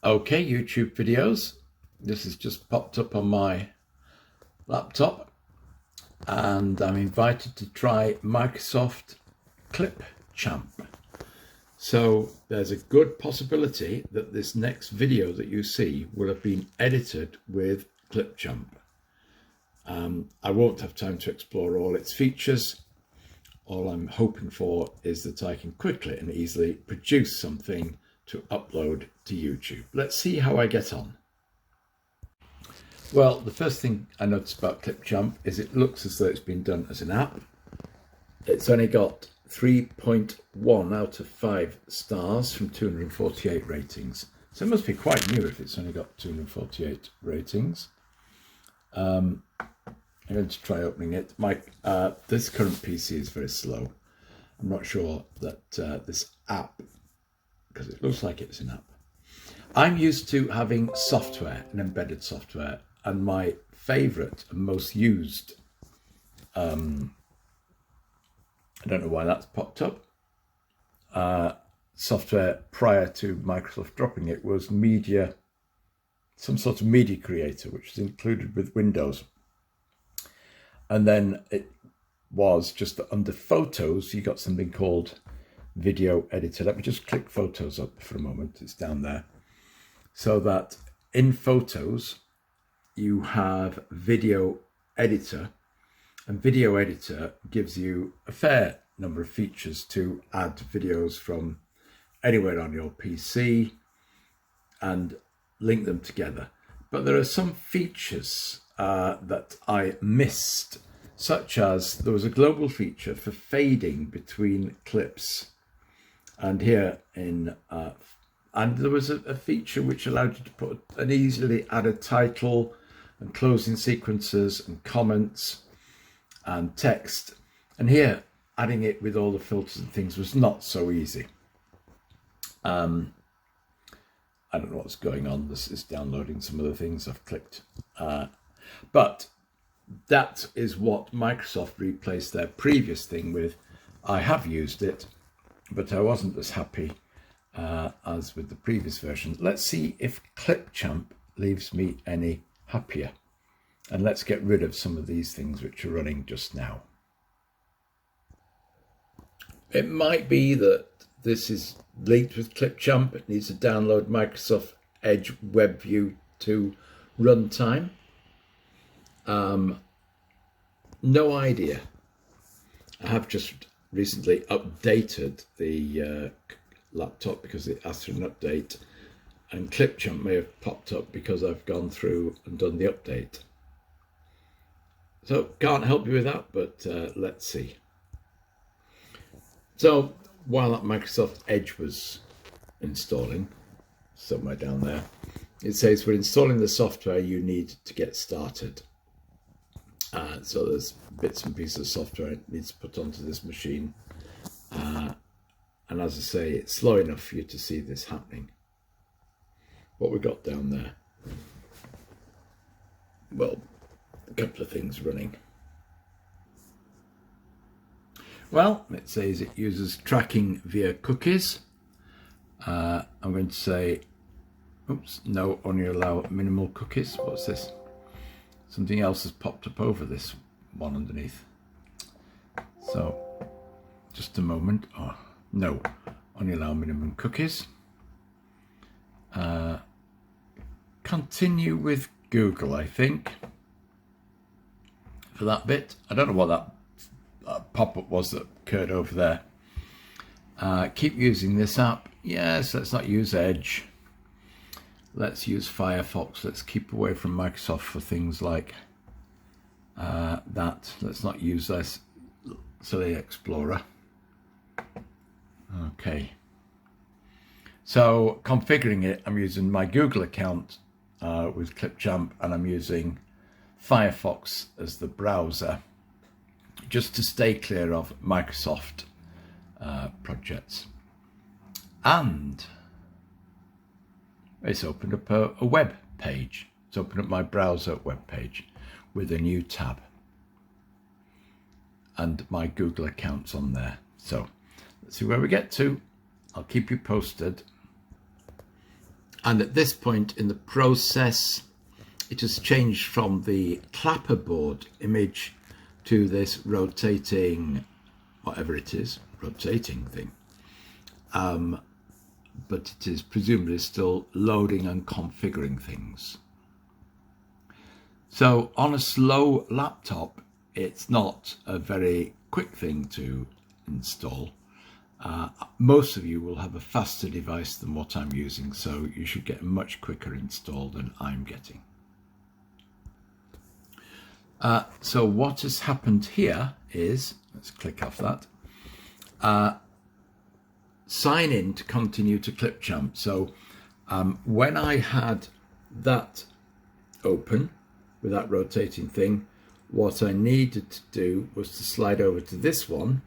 Okay, YouTube videos. This has just popped up on my laptop and I'm invited to try Microsoft Clipchamp. So there's a good possibility that this next video that you see will have been edited with Clipchamp. I won't have time to explore all its features. All I'm hoping for is that I can quickly and easily produce something to upload to YouTube. Let's see how I get on. Well, the first thing I noticed about Clipchamp is it looks as though it's been done as an app. It's only got 3.1 out of 5 stars from 248 ratings. So it must be quite new if it's only got 248 ratings. I'm going to try opening it. This current PC is very slow. I'm not sure that this app, because it looks like it's an app. I'm used to having software and embedded software, and my favorite and most used, I don't know why that's popped up, software prior to Microsoft dropping it was some sort of media creator, which is included with Windows. And then it was just that under photos, you got something called video editor. Let me just click photos up for a moment. It's down there. So that in photos, you have video editor, and video editor gives you a fair number of features to add videos from anywhere on your PC and link them together. But there are some features that I missed, such as there was a global feature for fading between clips, and here in and there was a feature which allowed you to put an easily added title and closing sequences and comments and text, and here adding it with all the filters and things was not so easy. I don't know what's going on. This is downloading some of the things I've clicked. But that is what Microsoft replaced their previous thing with. I have used it, but I wasn't as happy as with the previous version. Let's see if Clipchamp leaves me any happier. And let's get rid of some of these things which are running just now. It might be that this is linked with Clipchamp. It needs to download Microsoft Edge WebView to runtime. No idea. I have just recently updated the laptop because it asked for an update, and Clipchamp may have popped up because I've gone through and done the update. So can't help you with that, but let's see. So while that Microsoft Edge was installing, somewhere down there, it says for installing the software you need to get started. So there's bits and pieces of software it needs to put onto this machine. And as I say, it's slow enough for you to see this happening. What we got down there? Well, a couple of things running. Well, it says it uses tracking via cookies. I'm going to say, oops, no, only allow minimal cookies. What's this? Something else has popped up over this one underneath. So, just a moment. Oh, no, only allow minimum cookies. Continue with Google, I think, for that bit. I don't know what that pop-up was that occurred over there. Keep using this app. Yes, let's not use Edge. Let's use Firefox. Let's keep away from Microsoft for things like that. Let's not use this silly Explorer. Okay. So configuring it, I'm using my Google account with Clipchamp, and I'm using Firefox as the browser, just to stay clear of Microsoft projects. And it's opened up a web page. It's opened up my browser web page with a new tab. And my Google account's on there. So let's see where we get to. I'll keep you posted. And at this point in the process, it has changed from the clapperboard image to this rotating, whatever it is, rotating thing. But it is presumably still loading and configuring things. So on a slow laptop, it's not a very quick thing to install. Most of you will have a faster device than what I'm using, so you should get a much quicker install than I'm getting. So what has happened here is, let's click off that, sign in to continue to Clipchamp. So when I had that open with that rotating thing, what I needed to do was to slide over to this one,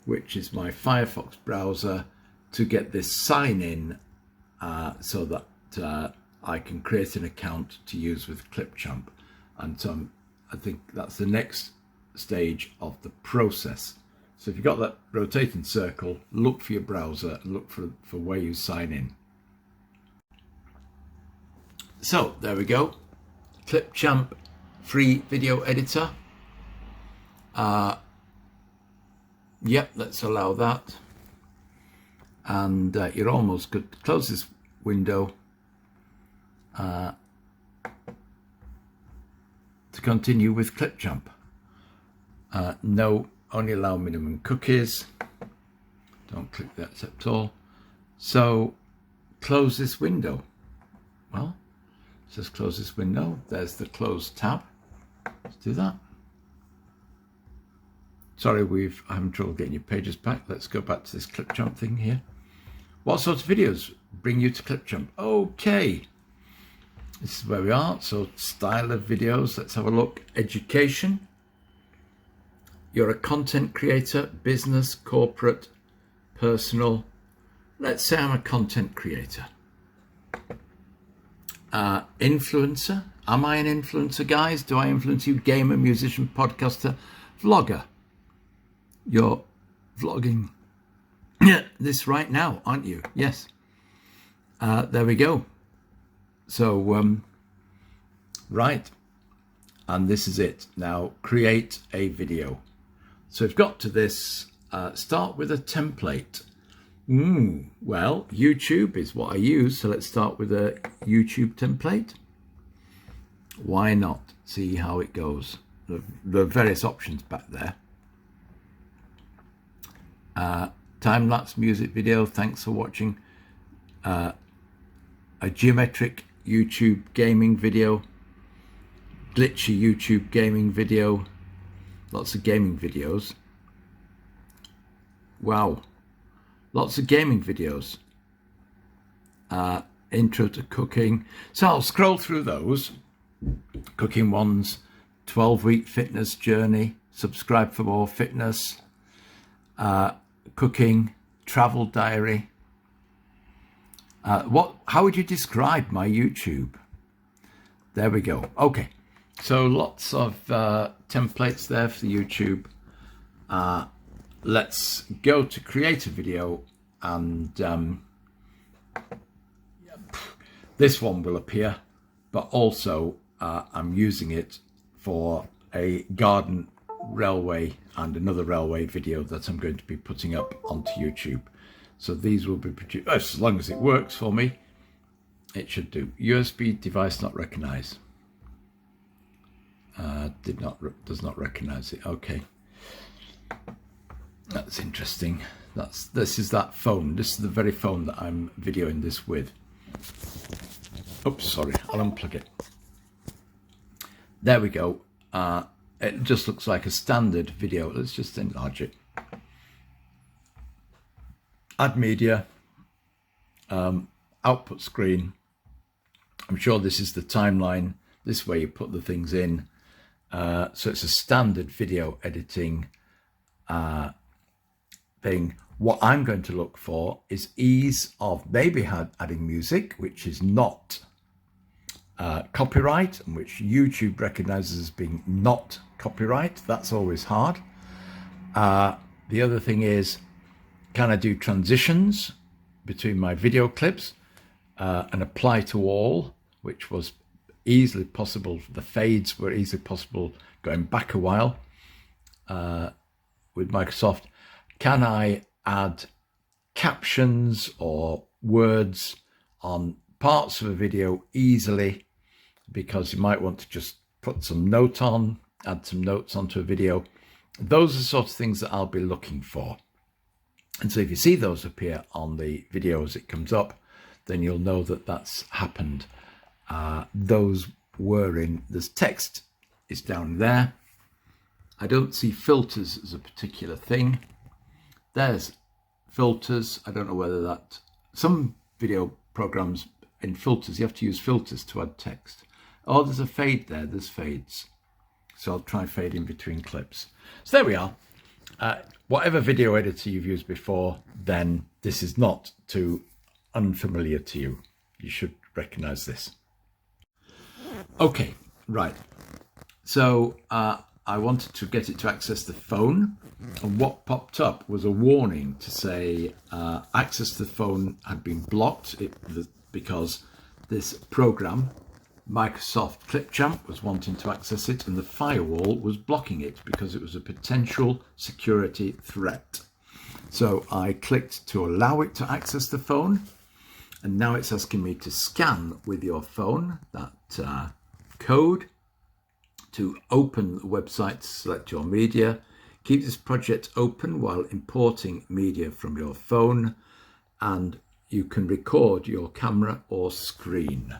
which is my Firefox browser, to get this sign in so that I can create an account to use with Clipchamp. And I think that's the next stage of the process. So if you've got that rotating circle, look for your browser and look for where you sign in. So there we go. Clipchamp free video editor. Yep, let's allow that. And you're almost good to close this window to continue with Clipchamp. No, only allow minimum cookies. Don't click that accept all. So close this window. Well, just close this window. There's the close tab. Let's do that. Sorry, I'm having trouble getting your pages back. Let's go back to this Clipchamp thing here. What sort of videos bring you to Clipchamp? Okay, this is where we are. So style of videos, let's have a look. Education. You're a content creator, business, corporate, personal. Let's say I'm a content creator. Influencer. Am I an influencer, guys? Do I influence you? Gamer, musician, podcaster, vlogger. You're vlogging this right now, aren't you? Yes. There we go. So, right. And this is it. Now, create a video. So we've got to this, start with a template. Well, YouTube is what I use. So let's start with a YouTube template. Why not? See how it goes. The various options back there. Time-lapse music video, thanks for watching. A geometric YouTube gaming video, glitchy YouTube gaming video, lots of gaming videos. Wow, lots of gaming videos. Intro to cooking. So I'll scroll through those. Cooking ones, 12-week fitness journey, subscribe for more fitness. Cooking, travel diary. How would you describe my YouTube? There we go. Okay, so lots of templates there for the YouTube. Let's go to create a video, and this one will appear, but also I'm using it for a garden railway and another railway video that I'm going to be putting up onto YouTube. So these will be produced, as long as it works for me, it should do. USB device not recognized. Does not recognize it. Okay, that's interesting. This is that phone. This is the very phone that I'm videoing this with. Oops, sorry, I'll unplug it. There we go. It just looks like a standard video. Let's just enlarge it. Add media, output screen. I'm sure this is the timeline. This way you put the things in. So it's a standard video editing thing. What I'm going to look for is ease of maybe adding music, which is not copyright, and which YouTube recognizes as being not copyright. That's always hard. The other thing is, can I do transitions between my video clips? an apply to all, which was easily possible. The fades were easily possible going back a while with Microsoft. Can I add captions or words on parts of a video easily, because you might want to just put some note on, add some notes onto a video. Those are the sort of things that I'll be looking for. And so if you see those appear on the video as it comes up, then you'll know that that's happened. Those were in, there's text is down there. I don't see filters as a particular thing. There's filters. I don't know whether that, some video programs in filters, you have to use filters to add text. Oh, there's a fade there, there's fades. So I'll try fade in between clips. So there we are. Whatever video editor you've used before, then this is not too unfamiliar to you. You should recognize this. Okay, right. So I wanted to get it to access the phone, and what popped up was a warning to say access to the phone had been blocked because this program, Microsoft Clipchamp, was wanting to access it, and the firewall was blocking it because it was a potential security threat. So I clicked to allow it to access the phone, and now it's asking me to scan with your phone that code to open the website, select your media, keep this project open while importing media from your phone, and you can record your camera or screen.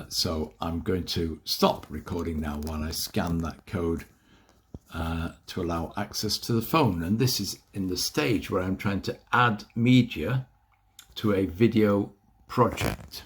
So I'm going to stop recording now while I scan that code to allow access to the phone. And this is in the stage where I'm trying to add media to a video project.